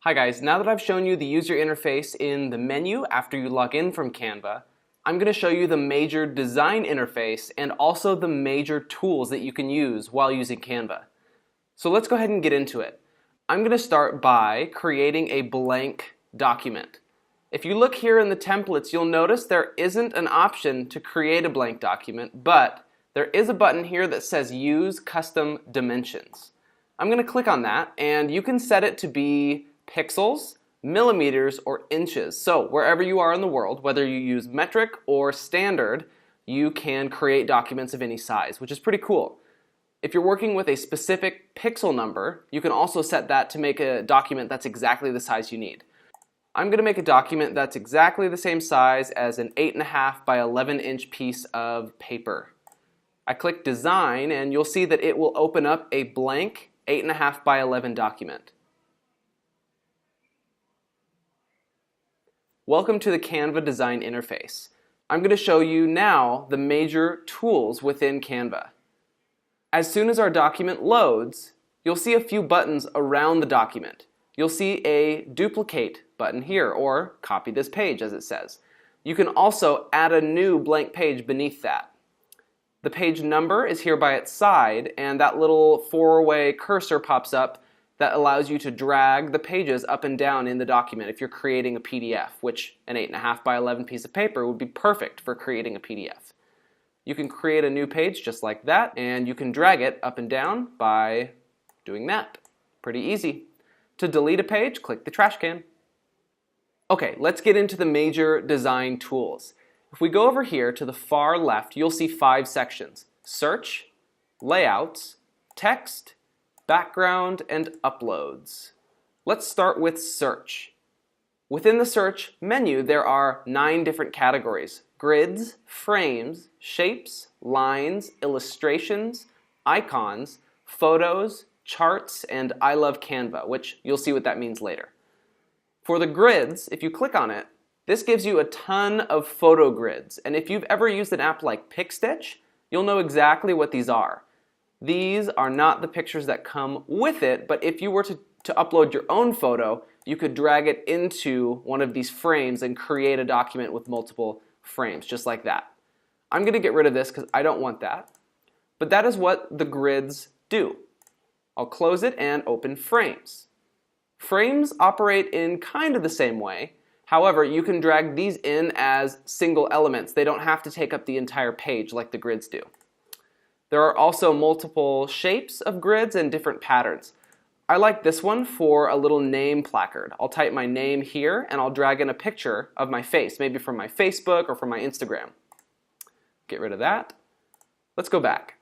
Hi guys, now that I've shown you the user interface in the menu after you log in from Canva, I'm going to show you the major design interface and also the major tools that you can use while using Canva. So let's go ahead and get into it. I'm going to start by creating a blank document. If you look here in the templates, you'll notice there isn't an option to create a blank document, but there is a button here that says Use Custom Dimensions. I'm going to click on that, and you can set it to be pixels, millimeters, or inches. So wherever you are in the world, whether you use metric or standard, you can create documents of any size, which is pretty cool. If you're working with a specific pixel number, you can also set that to make a document that's exactly the size you need. I'm going to make a document that's exactly the same size as an 8.5 by 11 inch piece of paper. I click Design, and you'll see that it will open up a blank 8.5 by 11 document. Welcome to the Canva design interface. I'm going to show you now the major tools within Canva. As soon as our document loads, you'll see a few buttons around the document. You'll see a duplicate button here, or copy this page as it says. You can also add a new blank page beneath that. The page number is here by its side, and that little four-way cursor pops up that allows you to drag the pages up and down in the document if you're creating a PDF, which an 8.5 by 11 piece of paper would be perfect for creating a PDF. You can create a new page just like that, and you can drag it up and down by doing that. Pretty easy. To delete a page, click the trash can. Okay, let's get into the major design tools. If we go over here to the far left, you'll see 5 sections: Search, Layouts, Text, Background, and Uploads. Let's start with Search. Within the Search menu, there are 9 different categories: grids, frames, shapes, lines, illustrations, icons, photos, charts, and I love Canva, which you'll see what that means later. For the grids, if you click on it, this gives you a ton of photo grids, and if you've ever used an app like PicStitch, you'll know exactly what these are. These are not the pictures that come with it, but if you were to upload your own photo, you could drag it into one of these frames and create a document with multiple frames, just like that. I'm going to get rid of this because I don't want that, but that is what the grids do. I'll close it and open frames. Frames operate in kind of the same way. However, you can drag these in as single elements. They don't have to take up the entire page like the grids do. There are also multiple shapes of grids and different patterns. I like this one for a little name placard. I'll type my name here and I'll drag in a picture of my face, maybe from my Facebook or from my Instagram. Get rid of that. Let's go back.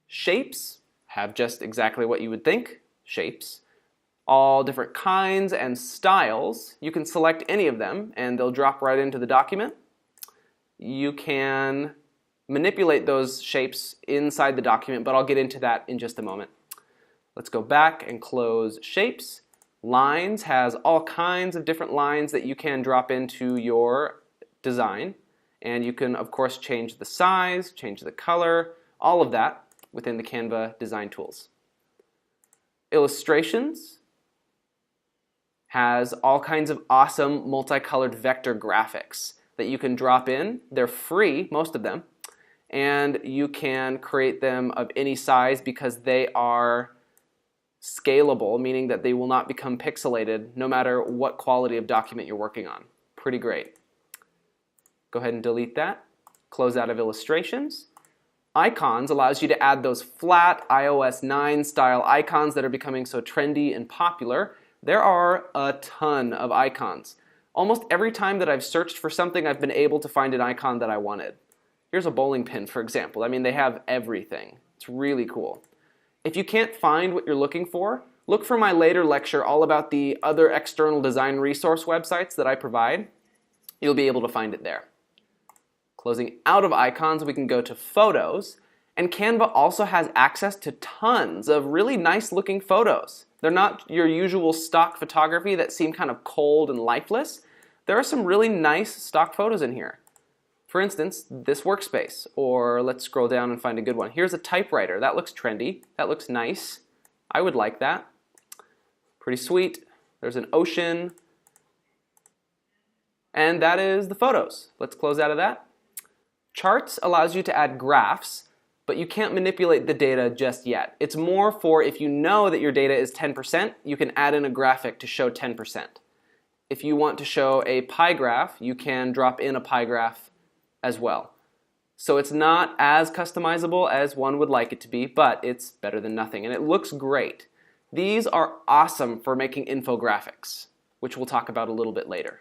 Shapes have just exactly what you would think, shapes. All different kinds and styles. You can select any of them and they'll drop right into the document. You can manipulate those shapes inside the document, but I'll get into that in just a moment. Let's go back and close shapes. Lines has all kinds of different lines that you can drop into your design, and you can of course change the size, change the color, all of that within the Canva design tools. Illustrations has all kinds of awesome multicolored vector graphics that you can drop in. They're free, most of them, and you can create them of any size because they are scalable, meaning that they will not become pixelated no matter what quality of document you're working on. Pretty great. Go ahead and delete that. Close out of illustrations. Icons allows you to add those flat iOS 9 style icons that are becoming so trendy and popular. There are a ton of icons. Almost every time that I've searched for something, I've been able to find an icon that I wanted. Here's a bowling pin, for example. I mean, they have everything. It's really cool. If you can't find what you're looking for, look for my later lecture all about the other external design resource websites that I provide. You'll be able to find it there. Closing out of icons, we can go to photos, and Canva also has access to tons of really nice looking photos. They're not your usual stock photography that seem kind of cold and lifeless. There are some really nice stock photos in here. For instance, this workspace, or let's scroll down and find a good one. Here's a typewriter. That looks trendy. That looks nice. I would like that. Pretty sweet. There's an ocean. And that is the photos. Let's close out of that. Charts allows you to add graphs, but you can't manipulate the data just yet. It's more for if you know that your data is 10%, you can add in a graphic to show 10%. If you want to show a pie graph, you can drop in a pie graph as well. So it's not as customizable as one would like it to be, but it's better than nothing, and it looks great. These are awesome for making infographics, which we'll talk about a little bit later.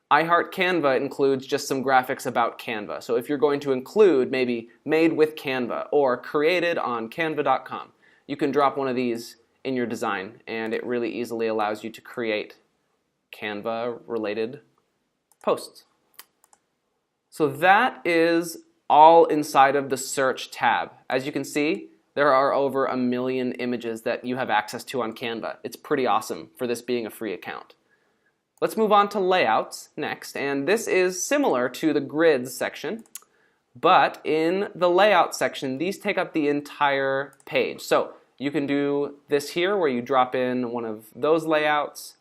I Heart Canva includes just some graphics about Canva. So if you're going to include maybe made with Canva or created on canva.com, you can drop one of these in your design, and it really easily allows you to create Canva-related posts. So that is all inside of the search tab. As you can see, there are over 1 million images that you have access to on Canva. It's pretty awesome for this being a free account. Let's move on to layouts next, and this is similar to the grids section, but in the layout section, these take up the entire page. So you can do this here where you drop in one of those layouts.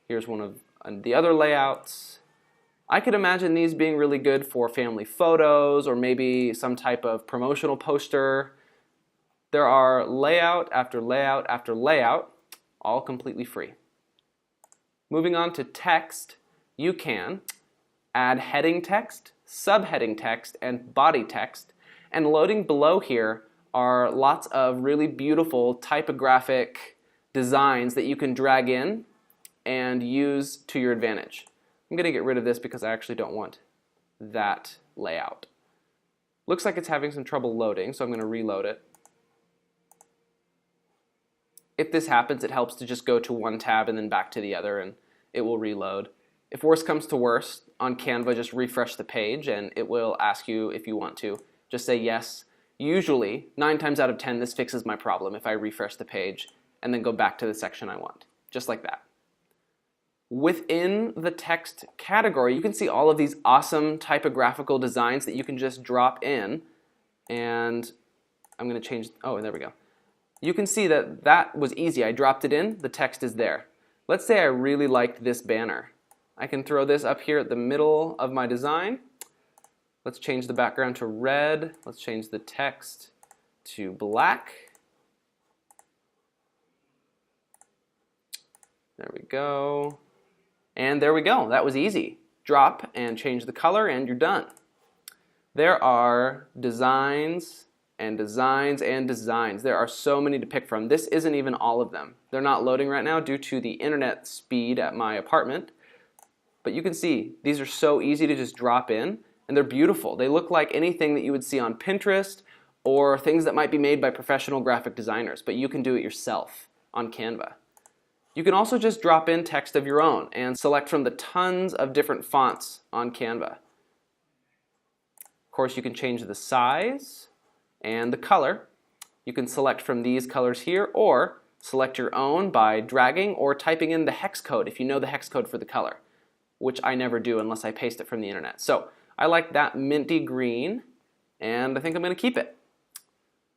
Here's one of the other layouts. I could imagine these being really good for family photos or maybe some type of promotional poster. There are layout after layout after layout, all completely free. Moving on to text, you can add heading text, subheading text, and body text. And loading below here are lots of really beautiful typographic designs that you can drag in and use to your advantage. I'm going to get rid of this because I actually don't want that layout. Looks like it's having some trouble loading, so I'm going to reload it. If this happens, it helps to just go to one tab and then back to the other, and it will reload. If worse comes to worse, on Canva, just refresh the page, and it will ask you if you want to. Just say yes. Usually, 9 times out of 10, this fixes my problem if I refresh the page and then go back to the section I want, just like that. Within the text category, you can see all of these awesome typographical designs that you can just drop in, and I'm going to change, oh, there we go. You can see that that was easy. I dropped it in, the text is there. Let's say I really liked this banner. I can throw this up here at the middle of my design. Let's change the background to red. Let's change the text to black. There we go. And there we go. That was easy. Drop and change the color and you're done. There are designs and designs and designs. There are so many to pick from. This isn't even all of them. They're not loading right now due to the internet speed at my apartment. But you can see these are so easy to just drop in, and they're beautiful. They look like anything that you would see on Pinterest or things that might be made by professional graphic designers, but you can do it yourself on Canva. You can also just drop in text of your own and select from the tons of different fonts on Canva. Of course, you can change the size and the color. You can select from these colors here or select your own by dragging or typing in the hex code if you know the hex code for the color, which I never do unless I paste it from the internet. So I like that minty green, and I think I'm going to keep it.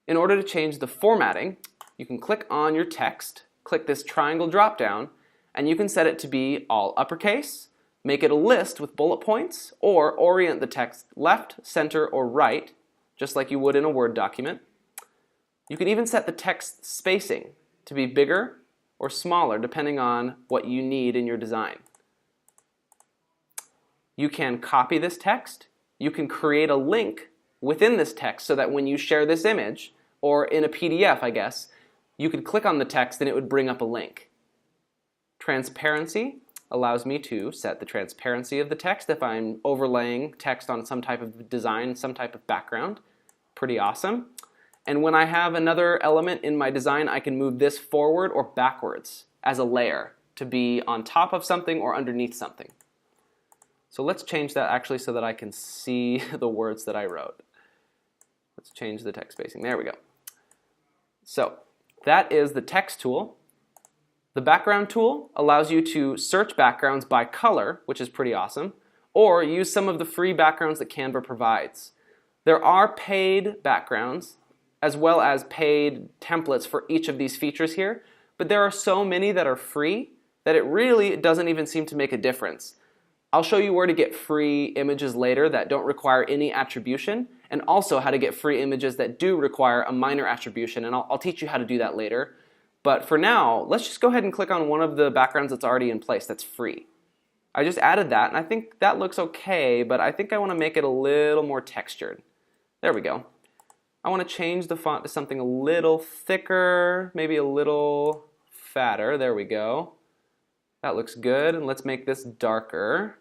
In order to change the formatting, you can click on your text, click this triangle drop down, and you can set it to be all uppercase, make it a list with bullet points, or orient the text left, center, or right, just like you would in a Word document. You can even set the text spacing to be bigger or smaller depending on what you need in your design. You can copy this text. You can create a link within this text so that when you share this image, or in a PDF, I guess, you could click on the text and it would bring up a link. Transparency allows me to set the transparency of the text if I'm overlaying text on some type of design, some type of background. Pretty awesome. And when I have another element in my design, I can move this forward or backwards as a layer to be on top of something or underneath something. So let's change that actually so that I can see the words that I wrote. Let's change the text spacing. There we go. So that is the text tool. The background tool allows you to search backgrounds by color, which is pretty awesome, or use some of the free backgrounds that Canva provides. There are paid backgrounds as well as paid templates for each of these features here, but there are so many that are free that it really doesn't even seem to make a difference. I'll show you where to get free images later that don't require any attribution, and also how to get free images that do require a minor attribution, and I'll teach you how to do that later. But for now, let's just go ahead and click on one of the backgrounds that's already in place that's free. I just added that, and I think that looks okay, but I think I want to make it a little more textured. There we go. I want to change the font to something a little thicker, maybe a little fatter. There we go. That looks good, and let's make this darker.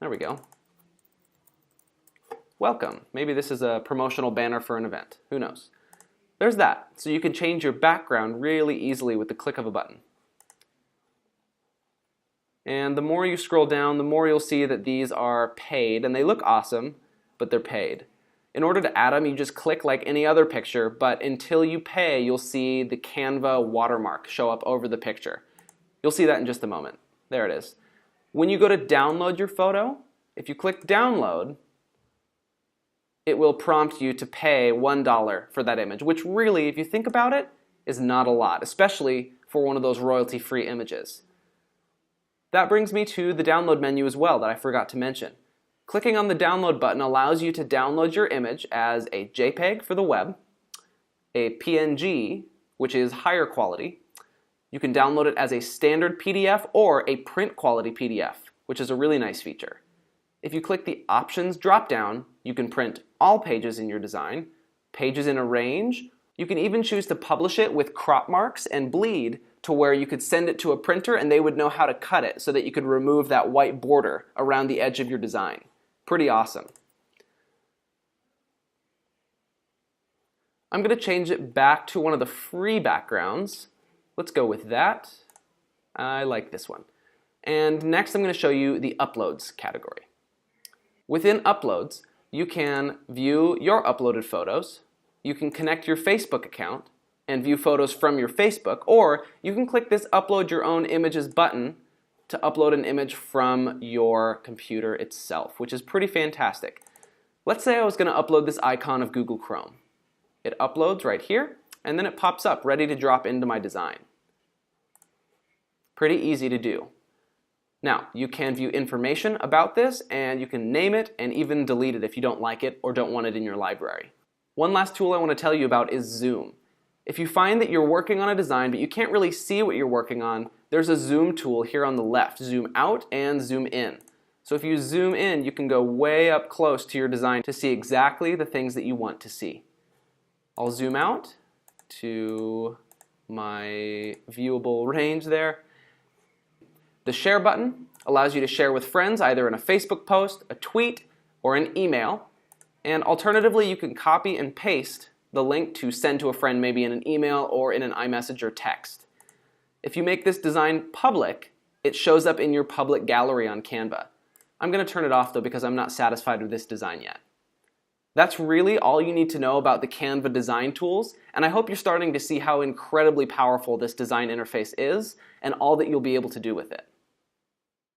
There we go. Welcome. Maybe this is a promotional banner for an event. Who knows? There's that. So you can change your background really easily with the click of a button. And the more you scroll down, the more you'll see that these are paid, and they look awesome, but they're paid. In order to add them, you just click like any other picture, but until you pay, you'll see the Canva watermark show up over the picture. You'll see that in just a moment. There it is. When you go to download your photo, if you click download, it will prompt you to pay $1 for that image, which really, if you think about it, is not a lot, especially for one of those royalty-free images. That brings me to the download menu as well that I forgot to mention. Clicking on the download button allows you to download your image as a JPEG for the web, a PNG, which is higher quality. You can download it as a standard PDF or a print quality PDF, which is a really nice feature. If you click the Options drop-down, you can print all pages in your design, pages in a range. You can even choose to publish it with crop marks and bleed to where you could send it to a printer and they would know how to cut it so that you could remove that white border around the edge of your design. Pretty awesome. I'm going to change it back to one of the free backgrounds. Let's go with that. I like this one. And next I'm going to show you the Uploads category. Within Uploads, you can view your uploaded photos, you can connect your Facebook account and view photos from your Facebook, or you can click this Upload Your Own Images button to upload an image from your computer itself, which is pretty fantastic. Let's say I was going to upload this icon of Google Chrome. It uploads right here, and then it pops up ready to drop into my design. Pretty easy to do. Now, you can view information about this, and you can name it and even delete it if you don't like it or don't want it in your library. One last tool I want to tell you about is Zoom. If you find that you're working on a design but you can't really see what you're working on, there's a zoom tool here on the left, zoom out and zoom in. So if you zoom in, you can go way up close to your design to see exactly the things that you want to see. I'll zoom out to my viewable range there. The share button allows you to share with friends either in a Facebook post, a tweet, or an email. And alternatively, you can copy and paste the link to send to a friend maybe in an email or in an iMessage or text. If you make this design public, it shows up in your public gallery on Canva. I'm going to turn it off though because I'm not satisfied with this design yet. That's really all you need to know about the Canva design tools, and I hope you're starting to see how incredibly powerful this design interface is and all that you'll be able to do with it.